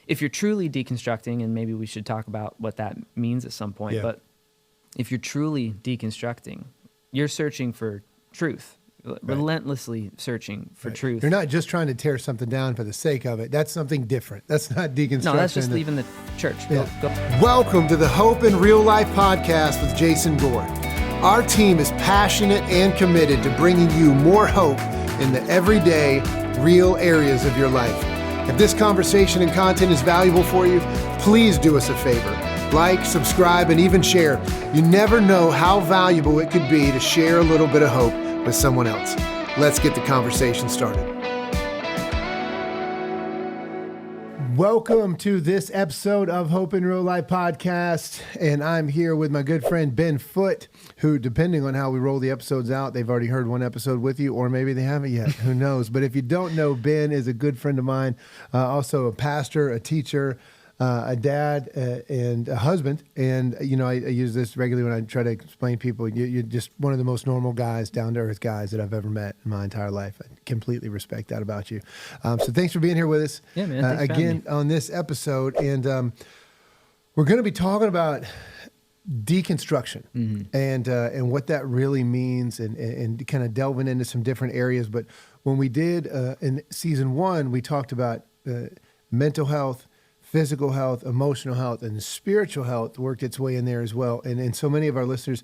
if you're truly deconstructing, and maybe we should talk about what that means at some point, but if you're truly deconstructing, you're searching for truth, relentlessly searching for truth. You're not just trying to tear something down for the sake of it. That's something different. That's not deconstruction. No, that's just leaving the church. Go. Welcome to the Hope in Real Life podcast with Jason Gore. Our team is passionate and committed to bringing you more hope in the everyday, real areas of your life. If this conversation and content is valuable for you, please do us a favor. Like, subscribe, and even share. You never know how valuable it could be to share a little bit of hope with someone else. Let's get the conversation started. Welcome to this episode of Hope in Real Life podcast, and I'm here with my good friend Ben Foote, who, depending on how we roll the episodes out, they've already heard one episode with you, or maybe they haven't yet. Who knows? But if you don't know, Ben is a good friend of mine, also a pastor, a teacher, a dad, and a husband. And, you know, I use this regularly when I try to explain people. You're just one of the most normal guys, down-to-earth guys that I've ever met in my entire life. I completely respect that about you. So thanks for being here with us. Yeah, man. Again on this episode. And we're going to be talking about deconstruction and what that really means and kind of delving into some different areas. But when we did in season 1, we talked about mental health, physical health, emotional health, and spiritual health worked its way in there as well. And so many of our listeners,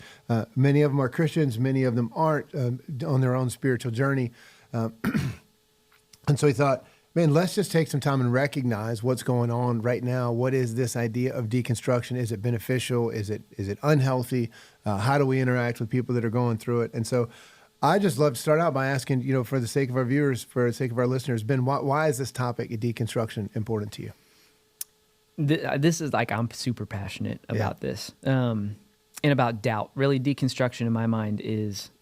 many of them are Christians, many of them aren't on their own spiritual journey. And so we thought, man, let's just take some time and recognize what's going on right now. What is this idea of deconstruction? Is it beneficial? Is it unhealthy? How do we interact with people that are going through it? And so I just love to start out by asking, you know, for the sake of our viewers, for the sake of our listeners, Ben, why is this topic of deconstruction important to you? This is like, I'm super passionate about this and about doubt. Really, deconstruction in my mind is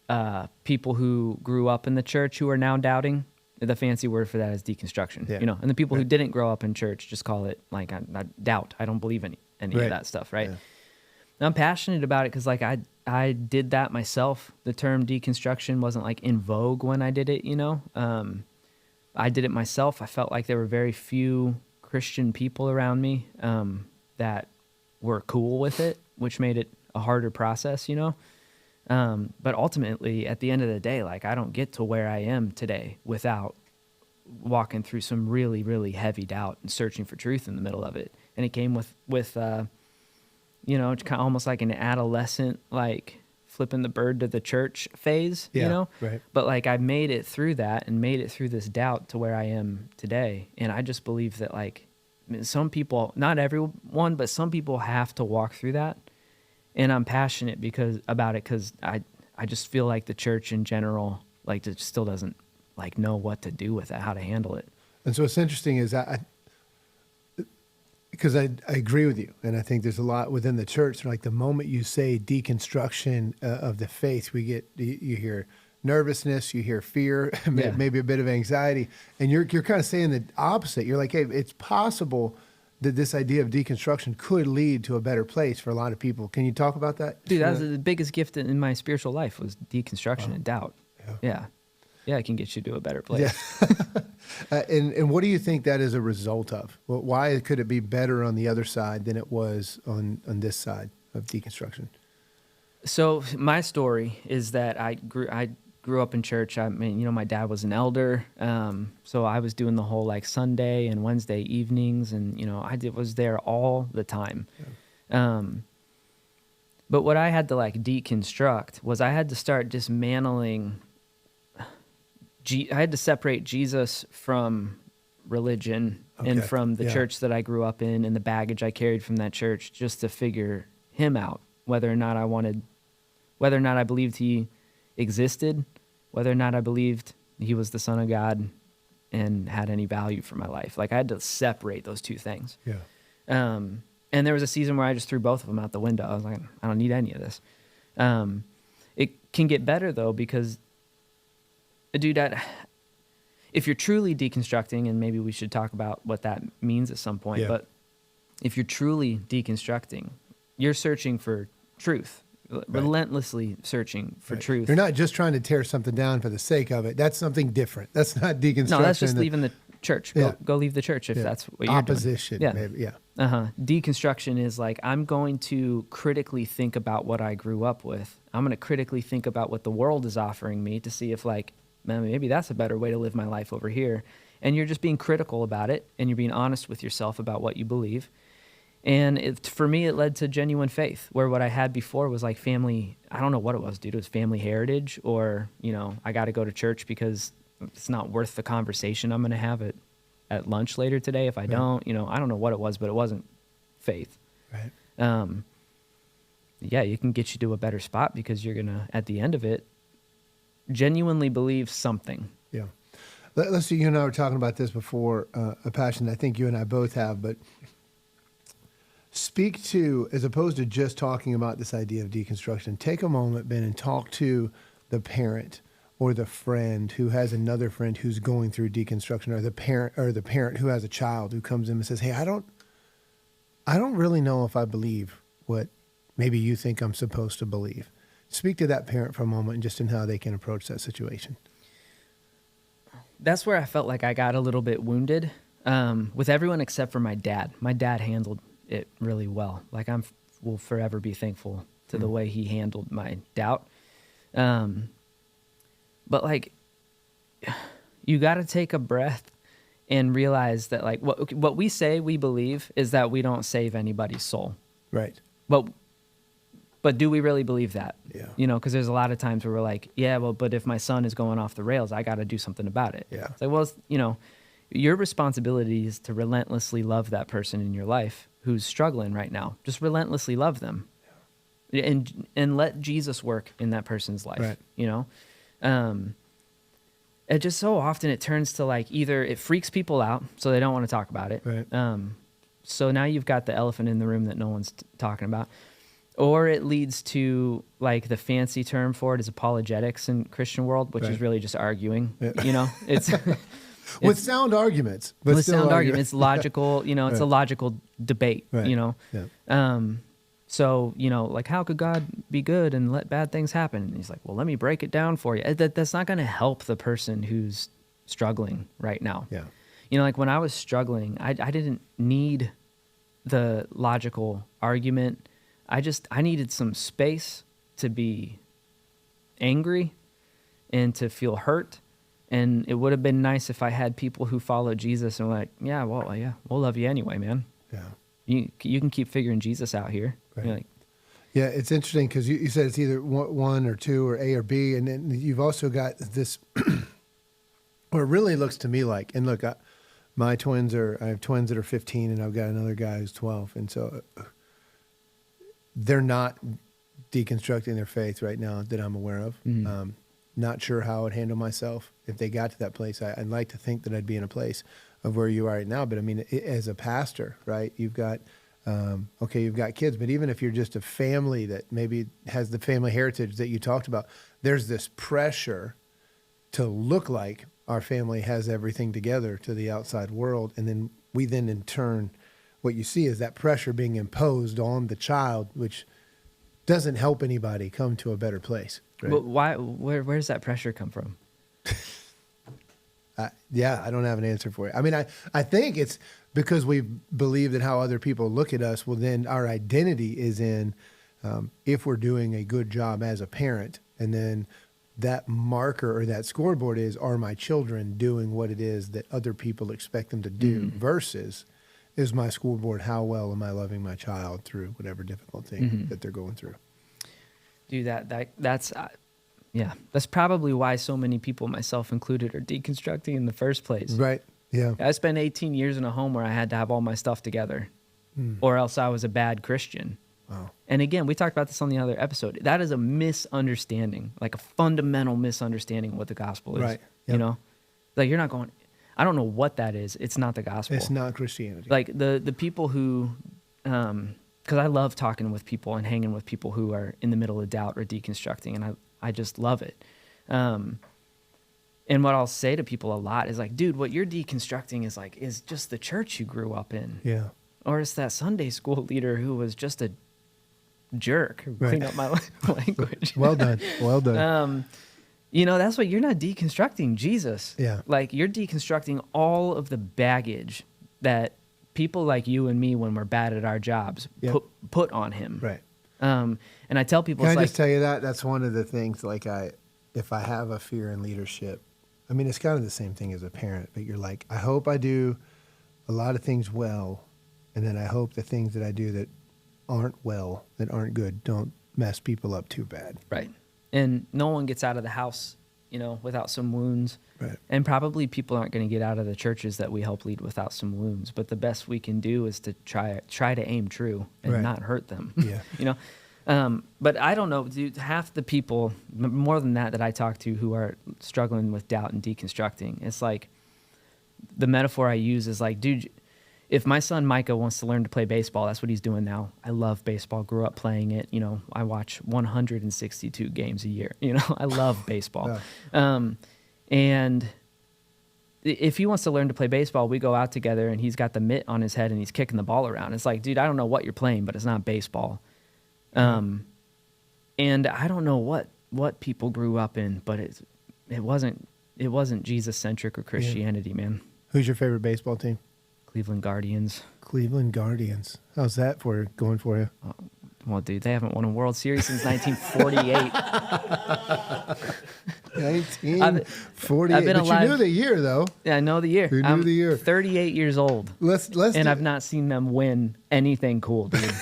people who grew up in the church who are now doubting. The fancy word for that is deconstruction, you know, and the people who didn't grow up in church just call it like I doubt. I don't believe any of that stuff, right? Yeah. And I'm passionate about it because like I did that myself. The term deconstruction wasn't like in vogue when I did it, you know. I did it myself. I felt like there were very few Christian people around me that were cool with it, which made it a harder process, you know. But ultimately, at the end of the day, like I don't get to where I am today without walking through some really, really heavy doubt and searching for truth in the middle of it. And it came with you know, it's kind of almost like an adolescent, like flipping the bird to the church phase, you know? Right. But like I made it through that and made it through this doubt to where I am today. And I just believe that like some people, not everyone, but some people have to walk through that. And I'm passionate about it because I just feel like the church in general, like it still doesn't like know what to do with it, how to handle it. And so what's interesting is because I agree with you, and I think there's a lot within the church. Like the moment you say deconstruction of the faith, you hear nervousness, you hear fear, maybe a bit of anxiety, and you're kind of saying the opposite. You're like, hey, it's possible that this idea of deconstruction could lead to a better place for a lot of people. Can you talk about that? Dude, that was the biggest gift in my spiritual life was deconstruction and doubt. Yeah, it can get you to a better place. Yeah. And what do you think that is a result of? Well, why could it be better on the other side than it was on this side of deconstruction? So my story is that I grew up in church. I mean, you know, my dad was an elder, so I was doing the whole like Sunday and Wednesday evenings, and you know, was there all the time. Yeah. But what I had to like deconstruct was I had to start dismantling. I had to separate Jesus from religion and from the church that I grew up in and the baggage I carried from that church, just to figure him out, whether or not I believed he existed, whether or not I believed he was the Son of God and had any value for my life. Like I had to separate those two things. Yeah. And there was a season where I just threw both of them out the window. I was like, I don't need any of this. It can get better though, because dude, if you're truly deconstructing, and maybe we should talk about what that means at some point, but if you're truly deconstructing, you're searching for truth, relentlessly searching for truth. You're not just trying to tear something down for the sake of it. That's something different. That's not deconstruction. No, that's just leaving the church. Yeah. Go leave the church if that's what you're Opposition, doing. maybe. Yeah. Deconstruction is like, I'm going to critically think about what I grew up with. I'm going to critically think about what the world is offering me to see if, like, man, maybe that's a better way to live my life over here. And you're just being critical about it, and you're being honest with yourself about what you believe. And for me, it led to genuine faith, where what I had before was like family. I don't know what it was, dude. It was family heritage, or, I got to go to church because it's not worth the conversation I'm going to have at lunch later today if I don't. I don't know what it was, but it wasn't faith. Right. Yeah, you can get you to a better spot because you're going to, at the end of it, genuinely believe something. Yeah. Let's see, you and I were talking about this before, a passion I think you and I both have, but speak to, as opposed to just talking about this idea of deconstruction, take a moment, Ben, and talk to the parent or the friend who has another friend who's going through deconstruction, or the parent who has a child who comes in and says, hey, I don't really know if I believe what maybe you think I'm supposed to believe. Speak to that parent for a moment and just in how they can approach that situation. That's where I felt like I got a little bit wounded with everyone except for my dad. My dad handled it really well. Like, will forever be thankful to the way he handled my doubt. But like, you got to take a breath and realize that, like, what we say we believe is that we don't save anybody's soul. Right. But do we really believe that? Yeah. Because there's a lot of times where we're like, yeah, well, but if my son is going off the rails, I got to do something about it. Yeah. It's like, well, your responsibility is to relentlessly love that person in your life who's struggling right now. Just relentlessly love them. Yeah. And let Jesus work in that person's life. Right. It just so often it turns to, like, either it freaks people out so they don't want to talk about it. Right. So now you've got the elephant in the room that no one's talking about. Or it leads to, like, the fancy term for it is apologetics in Christian world, which is really just arguing. Yeah. It's with sound arguments. But with sound arguments, logical. It's a logical debate. Right. Yeah. So like, how could God be good and let bad things happen? And he's like, well, let me break it down for you. That's not going to help the person who's struggling right now. Yeah. Like, when I was struggling, I didn't need the logical argument. I needed some space to be angry and to feel hurt. And it would have been nice if I had people who follow Jesus and were like, yeah, we'll love you anyway, man. Yeah. You can keep figuring Jesus out here. Right. Like, yeah, it's interesting because you said it's either one or two or A or B. And then you've also got this, what it really looks to me like, and look, I have twins that are 15 and I've got another guy who's 12. And so they're not deconstructing their faith right now that I'm aware of. Mm-hmm. Not sure how I would handle myself if they got to that place. I'd like to think that I'd be in a place of where you are right now. But I mean, as a pastor, right, you've got kids, but even if you're just a family that maybe has the family heritage that you talked about, there's this pressure to look like our family has everything together to the outside world. And then in turn, what you see is that pressure being imposed on the child, which doesn't help anybody come to a better place. Right? but where does that pressure come from? I don't have an answer for you. I mean, I think it's because we believe that how other people look at us, well, then our identity is in if we're doing a good job as a parent, and then that marker or that scoreboard are my children doing what it is that other people expect them to do, versus is my scoreboard how well am I loving my child through whatever difficult thing that they're going through. Dude, that's probably why so many people, myself included, are deconstructing in the first place. Right. Yeah. I spent 18 years in a home where I had to have all my stuff together, or else I was a bad Christian. Wow. And again, we talked about this on the other episode. That is a misunderstanding, like a fundamental misunderstanding of what the gospel is. Right. Yep. Like, you're not going, I don't know what that is. It's not the gospel. It's not Christianity. Like the people who, because I love talking with people and hanging with people who are in the middle of doubt or deconstructing, and I just love it. And what I'll say to people a lot is like, dude, what you're deconstructing is just the church you grew up in. Yeah. Or it's that Sunday school leader who was just a jerk. Right. Clean up my language. Well done. Well done. That's what you're not deconstructing Jesus. Yeah. Like, you're deconstructing all of the baggage that people like you and me, when we're bad at our jobs, put on him. Right. And I tell people, Can I just tell you that? That's one of the things, like, if I have a fear in leadership, I mean, it's kind of the same thing as a parent, but you're like, I hope I do a lot of things well, and then I hope the things that I do that aren't well, that aren't good, don't mess people up too bad. Right. And no one gets out of the house, without some wounds. Right. And probably people aren't going to get out of the churches that we help lead without some wounds. But the best we can do is to try to aim true and not hurt them. Yeah. But I don't know, dude, half the people, more than that I talk to, who are struggling with doubt and deconstructing, it's like, the metaphor I use is like, dude, if my son Micah wants to learn to play baseball, that's what he's doing now. I love baseball, grew up playing it. I watch 162 games a year. I love baseball. And if he wants to learn to play baseball, we go out together and he's got the mitt on his head and he's kicking the ball around. It's like, dude, I don't know what you're playing, but it's not baseball. And I don't know what people grew up in, but it wasn't Jesus-centric or Christianity, man. Who's your favorite baseball team? Cleveland Guardians. Cleveland Guardians. How's that going for you? Well, dude, they haven't won a World Series since 1948. 1948. I've been alive. You knew the year, though. Yeah, I know the year. You knew the year. 38 years old. I've not seen them win anything cool, dude.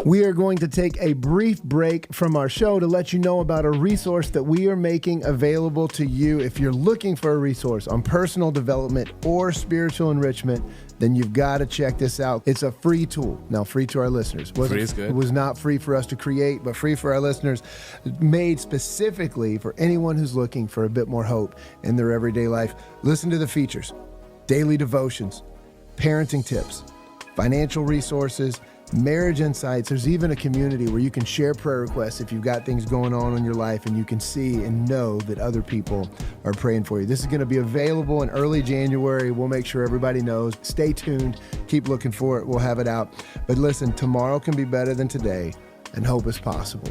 We are going to take a brief break from our show to let you know about a resource that we are making available to you. If you're looking for a resource on personal development or spiritual enrichment, then you've got to check this out. It's a free tool. Now, free to our listeners. Free is good. It was not free for us to create, but free for our listeners. Made specifically for anyone who's looking for a bit more hope in their everyday life. Listen to the features: daily devotions, parenting tips, financial resources, marriage insights. There's even a community where you can share prayer requests if you've got things going on in your life, and you can see and know that other people are praying for you. This is going to be available in early January. We'll make sure everybody knows. Stay tuned. Keep looking for it. We'll have it out. But listen, tomorrow can be better than today, and hope is possible,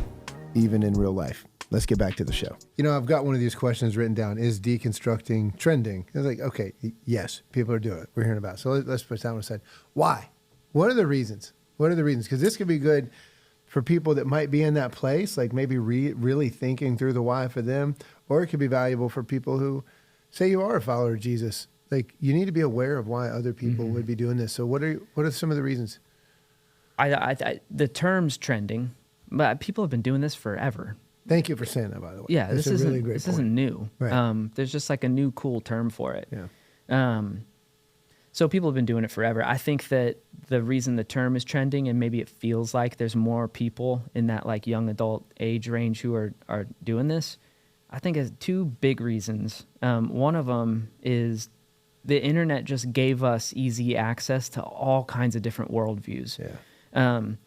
even in real life. Let's get back to the show. I've got one of these questions written down. Is deconstructing trending? I was like, okay, yes, people are doing it. We're hearing about it. So let's put that one aside. Why? What are the reasons? What are the reasons? Because this could be good for people that might be in that place, like maybe really thinking through the why for them, or it could be valuable for people who say you are a follower of Jesus. Like, you need to be aware of why other people would be doing this. So what are some of the reasons? The term's trending, but people have been doing this forever. Thank you for saying that, by the way. Yeah, this isn't new. Right. There's just like a new cool term for it. Yeah. So people have been doing it forever. I think that the reason the term is trending, and maybe it feels like there's more people in that like young adult age range who are doing this, I think has two big reasons. One of them is the internet just gave us easy access to all kinds of different worldviews. Yeah. And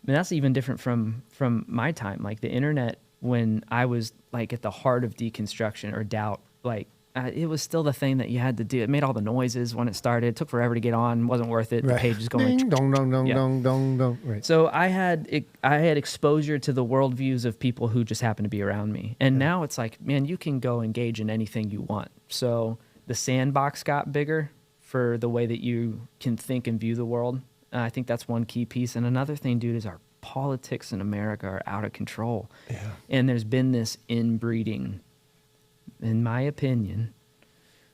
that's even different from my time. Like, the internet, when I was like at the heart of deconstruction or doubt, like, it was still the thing that you had to do. It made all the noises when it started. It took forever to get on. Wasn't worth it. Right. The page is going ding, dong, dong, dong, Yeah. dong, dong, dong. Right. So I had exposure to the worldviews of people who just happened to be around me. And now it's like, man, you can go engage in anything you want. So the sandbox got bigger for the way that you can think and view the world. I think that's one key piece. And another thing, dude, is our politics in America are out of control. Yeah. And there's been this inbreeding, in my opinion.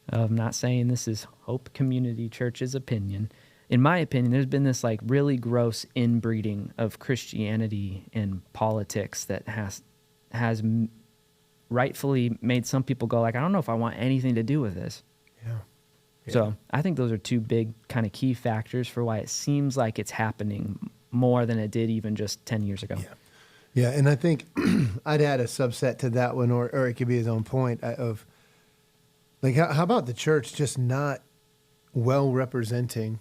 I'm not saying this is Hope Community Church's opinion. In my opinion, there's been this like really gross inbreeding of Christianity and politics that has rightfully made some people go like, I don't know if I want anything to do with this. Yeah. So I think those are two big kind of key factors for why it seems like it's happening more than it did even just 10 years ago. Yeah, and I think I'd add a subset to that one, or it could be his own point of, like, how about the church just not well representing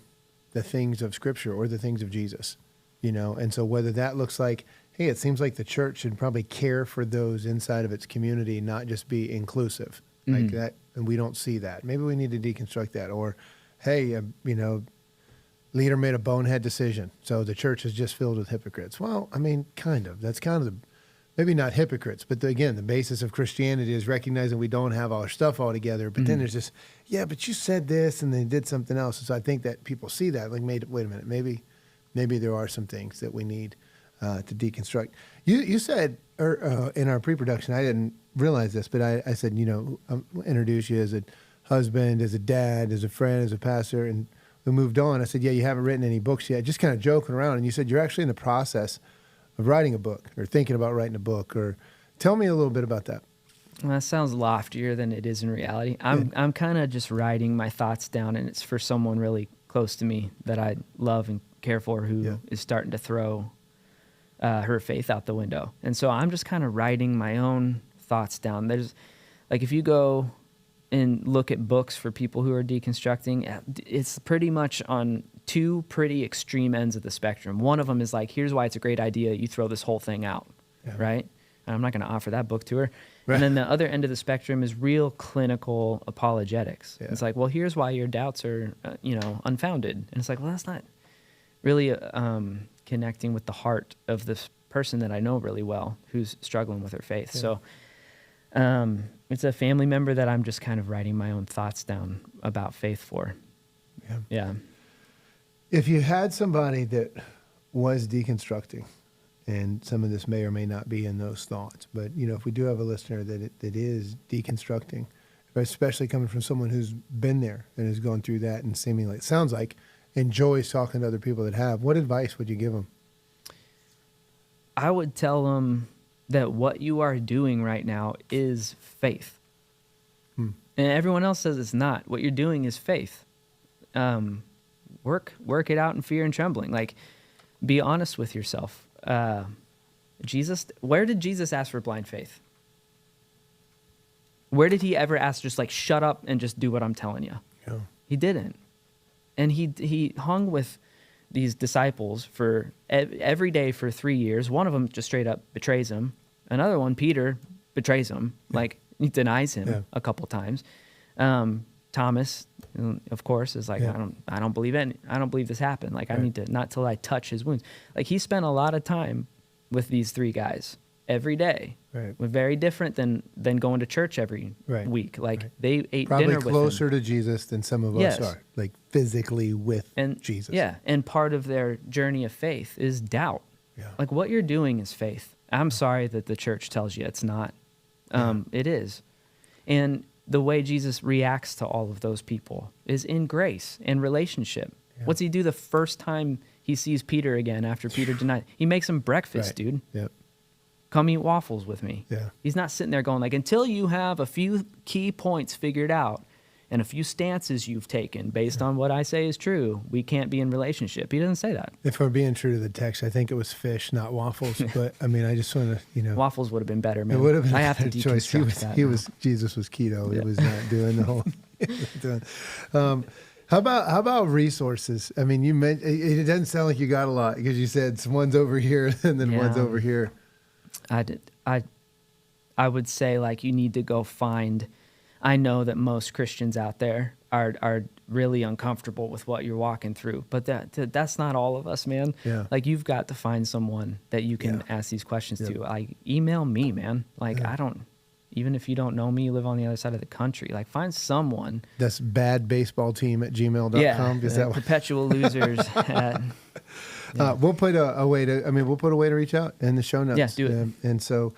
the things of Scripture or the things of Jesus, And so whether that looks like, hey, it seems like the church should probably care for those inside of its community, not just be inclusive like that, and we don't see that. Maybe we need to deconstruct that. Or, hey, leader made a bonehead decision, so the church is just filled with hypocrites. Well, I mean, kind of. That's kind of maybe not hypocrites, but again, the basis of Christianity is recognizing we don't have our stuff all together. But then there's this, yeah, but you said this and they did something else. And so I think that people see that, like, wait a minute, maybe there are some things that we need to deconstruct. You said in our pre-production, I didn't realize this, but I said, I'll introduce you as a husband, as a dad, as a friend, as a pastor, and we moved on. I said, yeah, you haven't written any books yet, just kind of joking around. And you said you're actually in the process of writing a book or thinking about writing a book. Or tell me a little bit about that. Well, that sounds loftier than it is in reality. I'm kind of just writing my thoughts down, and it's for someone really close to me that I love and care for who is starting to throw her faith out the window. And so I'm just kind of writing my own thoughts down. There's, like, if you go and look at books for people who are deconstructing, it's pretty much on two pretty extreme ends of the spectrum. One of them is like, here's why it's a great idea. You throw this whole thing out, right? And I'm not going to offer that book to her. Right. And then the other end of the spectrum is real clinical apologetics. Yeah. It's like, well, here's why your doubts are, unfounded. And it's like, well, that's not really connecting with the heart of this person that I know really well who's struggling with her faith. Yeah. So it's a family member that I'm just kind of writing my own thoughts down about faith for. Yeah. If you had somebody that was deconstructing, and some of this may or may not be in those thoughts, but if we do have a listener that is deconstructing, especially coming from someone who's been there and has gone through that and seemingly, it sounds like, enjoys talking to other people that have, what advice would you give them? I would tell them that what you are doing right now is faith. And everyone else says it's not. What you're doing is faith. Work it out in fear and trembling. Like, be honest with yourself. Where did Jesus ask for blind faith? Where did he ever ask just like, shut up and just do what I'm telling you? Yeah. He didn't. And he hung with these disciples for every day for 3 years. One of them just straight up betrays him. Another one, Peter, betrays him. Yeah. Like, he denies him a couple times. Thomas, of course, is like, I don't believe it. I don't believe this happened. Like, I need to, not till I touch his wounds. Like, he spent a lot of time with these three guys every day. Right. Very different than going to church every week. Like, they ate probably dinner with him. Probably closer to Jesus than some of us are, like physically with Jesus. Yeah, and part of their journey of faith is doubt. Yeah. Like, what you're doing is faith. I'm sorry that the church tells you it's not. It is. And the way Jesus reacts to all of those people is in grace and relationship. Yeah. What's he do the first time he sees Peter again after Peter denied? He makes him breakfast, dude. Yep. Come eat waffles with me. Yeah. He's not sitting there going like, until you have a few key points figured out and a few stances you've taken based on what I say is true, we can't be in relationship. He doesn't say that. If we're being true to the text, I think it was fish, not waffles. But I mean, I just want to, waffles would have been better, man. It would have been I have to deconstruct that. Jesus was keto. He was not doing the whole. How about resources? I mean, it doesn't sound like you got a lot because you said one's over here and then one's over here. I would say, like, you need to go find. I know that most Christians out there are really uncomfortable with what you're walking through, but that's not all of us, man. Yeah. Like, you've got to find someone that you can ask these questions to. Like, email me, man. Like, even if you don't know me, you live on the other side of the country, like, find someone. That's badbaseballteam@gmail.com. Yeah, is that perpetual losers. We'll put a way to reach out in the show notes. Yeah, do it. And so,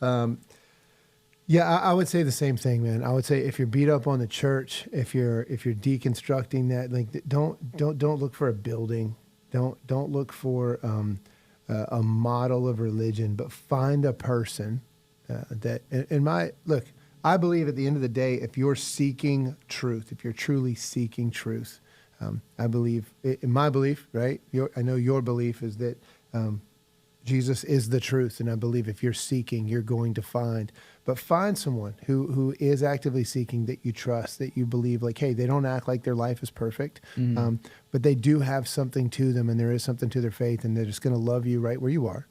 I would say the same thing, man. I would say if you're beat up on the church, if you're deconstructing that, like, don't look for a building, don't look for a model of religion, but find a person that. I believe at the end of the day, if you're seeking truth, if you're truly seeking truth. I believe, in my belief, right? I know your belief is that Jesus is the truth, and I believe if you're seeking, you're going to find. But find someone who is actively seeking that you trust, that you believe, like, hey, they don't act like their life is perfect, but they do have something to them, and there is something to their faith, and they're just going to love you right where you are.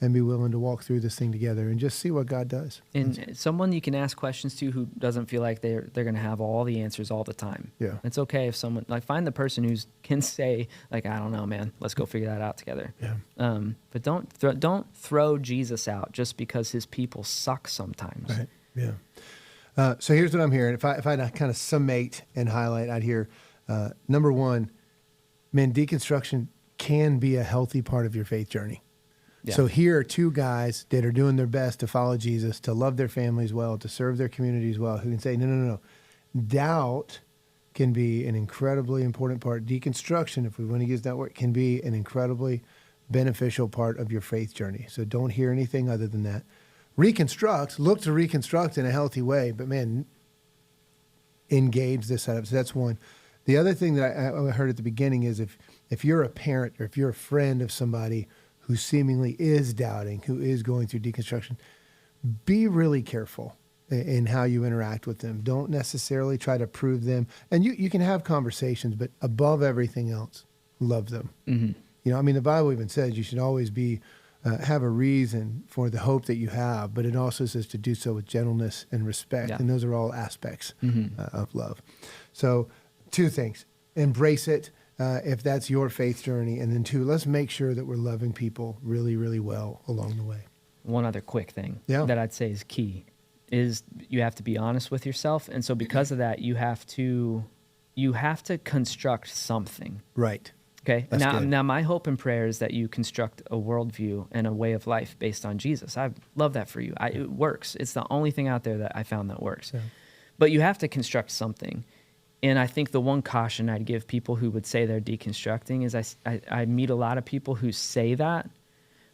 and be willing to walk through this thing together and just see what God does. And someone you can ask questions to who doesn't feel like they're going to have all the answers all the time. Yeah. It's okay if someone, like, find the person who can say, like, I don't know, man, let's go figure that out together. Yeah. But don't throw Jesus out just because his people suck sometimes. Right. Yeah. So here's what I'm hearing. If I kind of summate and highlight out here, number one, man, deconstruction can be a healthy part of your faith journey. Yeah. So here are two guys that are doing their best to follow Jesus, to love their families well, to serve their communities well, who can say, no. Doubt can be an incredibly important part. Deconstruction, if we want to use that word, can be an incredibly beneficial part of your faith journey. So don't hear anything other than that. Look to reconstruct in a healthy way, but man, engage this setup. So that's one. The other thing that I heard at the beginning is if you're a parent or if you're a friend of somebody who seemingly is doubting, who is going through deconstruction, be really careful in how you interact with them. Don't necessarily try to prove them. And you can have conversations, but above everything else, love them. Mm-hmm. You know, I mean, the Bible even says you should always have a reason for the hope that you have, but it also says to do so with gentleness and respect. Yeah. And those are all aspects of love. So 2 things: embrace it if that's your faith journey. And then 2, let's make sure that we're loving people really, really well along the way. One other quick thing that I'd say is key is you have to be honest with yourself. And so because of that, you have to construct something. Right. Okay. Now my hope and prayer is that you construct a worldview and a way of life based on Jesus. I love that for you. It works. It's the only thing out there that I found that works. Yeah. But you have to construct something. And I think the one caution I'd give people who would say they're deconstructing is I meet a lot of people who say that,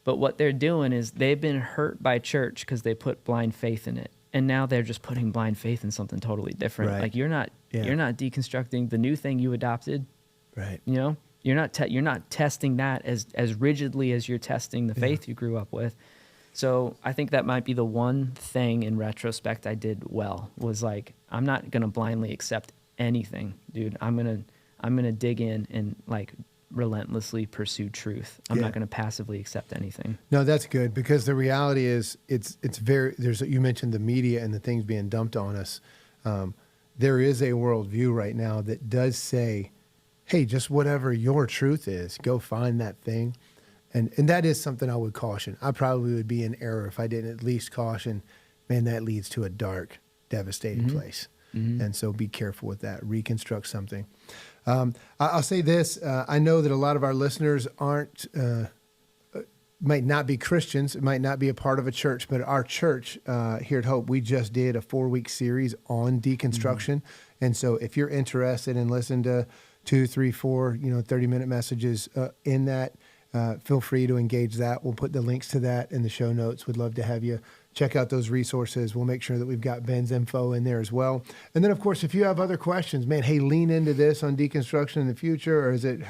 but what they're doing is they've been hurt by church because they put blind faith in it. And now they're just putting blind faith in something totally different. Right. Like you're not deconstructing the new thing you adopted. Right. You know, you're not testing that as rigidly as you're testing the faith you grew up with. So I think that might be the one thing in retrospect I did well, was like, I'm not going to blindly accept anything, dude. I'm gonna dig in and like relentlessly pursue truth. I'm not gonna passively accept anything. No, that's good, because the reality is it's very, you mentioned the media and the things being dumped on us. There is a worldview right now that does say, hey, just whatever your truth is, go find that thing. And that is something I would caution. I probably would be in error if I didn't at least caution, man, that leads to a dark, devastating place. Mm-hmm. And so be careful with that. Reconstruct something. I'll say this. I know that a lot of our listeners might not be Christians. It might not be a part of a church, but our church here at Hope, we just did a 4-week series on deconstruction. Mm-hmm. And so if you're interested in listening to 2, 3, 4, 30-minute messages in that, feel free to engage that. We'll put the links to that in the show notes. We'd love to have you check out those resources. We'll make sure that we've got Ben's info in there as well. And then, of course, if you have other questions, man, hey, lean into this on deconstruction in the future, or is it,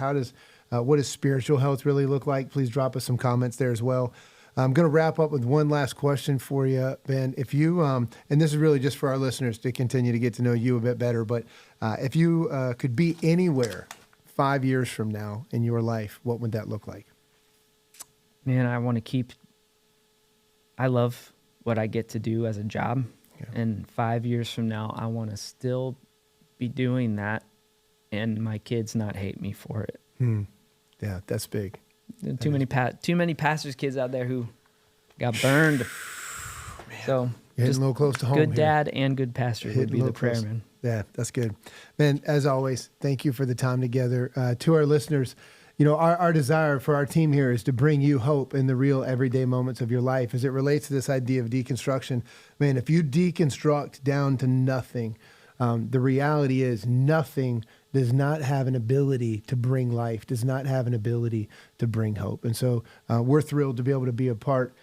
what does spiritual health really look like? Please drop us some comments there as well. I'm going to wrap up with one last question for you, Ben. If you, and this is really just for our listeners to continue to get to know you a bit better, but if you could be anywhere 5 years from now in your life, what would that look like? Man, I love what I get to do as a job. Yeah. And 5 years from now, I want to still be doing that and my kids not hate me for it. Yeah, that's big. Too many pastors' kids out there who got burned. Man, so you're hitting a little close to home. Good dad and good pastor would be the prayer, man. Yeah, that's good. Man, as always, thank you for the time together. To our listeners, our desire for our team here is to bring you hope in the real everyday moments of your life as it relates to this idea of deconstruction. Man, if you deconstruct down to nothing, the reality is nothing does not have an ability to bring life, does not have an ability to bring hope. And so we're thrilled to be able to be a part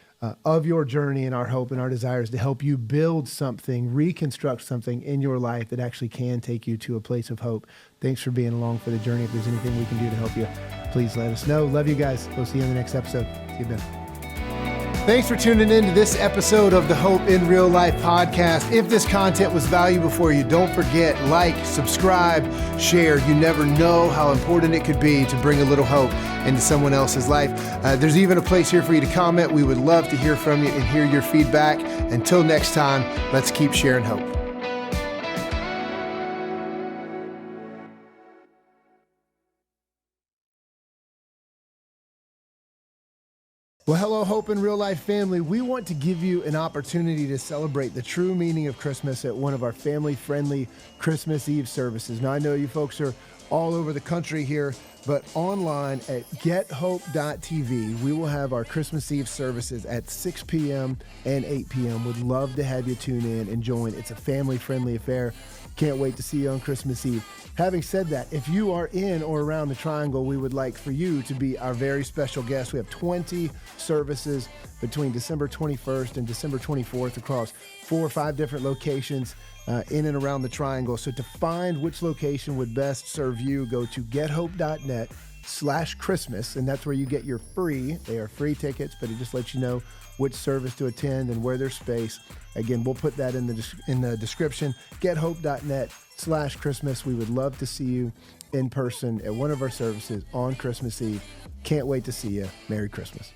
of your journey and our hope and our desires to help you build something, reconstruct something in your life that actually can take you to a place of hope. Thanks for being along for the journey. If there's anything we can do to help you, please let us know. Love you guys. We'll see you in the next episode. See you, Ben. Thanks for tuning in to this episode of the Hope in Real Life podcast. If this content was valuable for you, don't forget, like, subscribe, share. You never know how important it could be to bring a little hope into someone else's life. There's even a place here for you to comment. We would love to hear from you and hear your feedback. Until next time, let's keep sharing hope. Well, hello, Hope in Real Life family. We want to give you an opportunity to celebrate the true meaning of Christmas at one of our family-friendly Christmas Eve services. Now, I know you folks are all over the country here, but online at gethope.tv, we will have our Christmas Eve services at 6 p.m. and 8 p.m. Would love to have you tune in and join. It's a family-friendly affair. Can't wait to see you on Christmas Eve. Having said that, if you are in or around the Triangle, we would like for you to be our very special guest. We have 20 services between December 21st and December 24th across 4 or 5 different locations in and around the Triangle. So to find which location would best serve you, go to gethope.net/Christmas, and that's where you get your they are free tickets, but it just lets you know which service to attend and where there's space. Again, we'll put that in the description, gethope.net/Christmas. We would love to see you in person at one of our services on Christmas Eve. Can't wait to see you. Merry Christmas.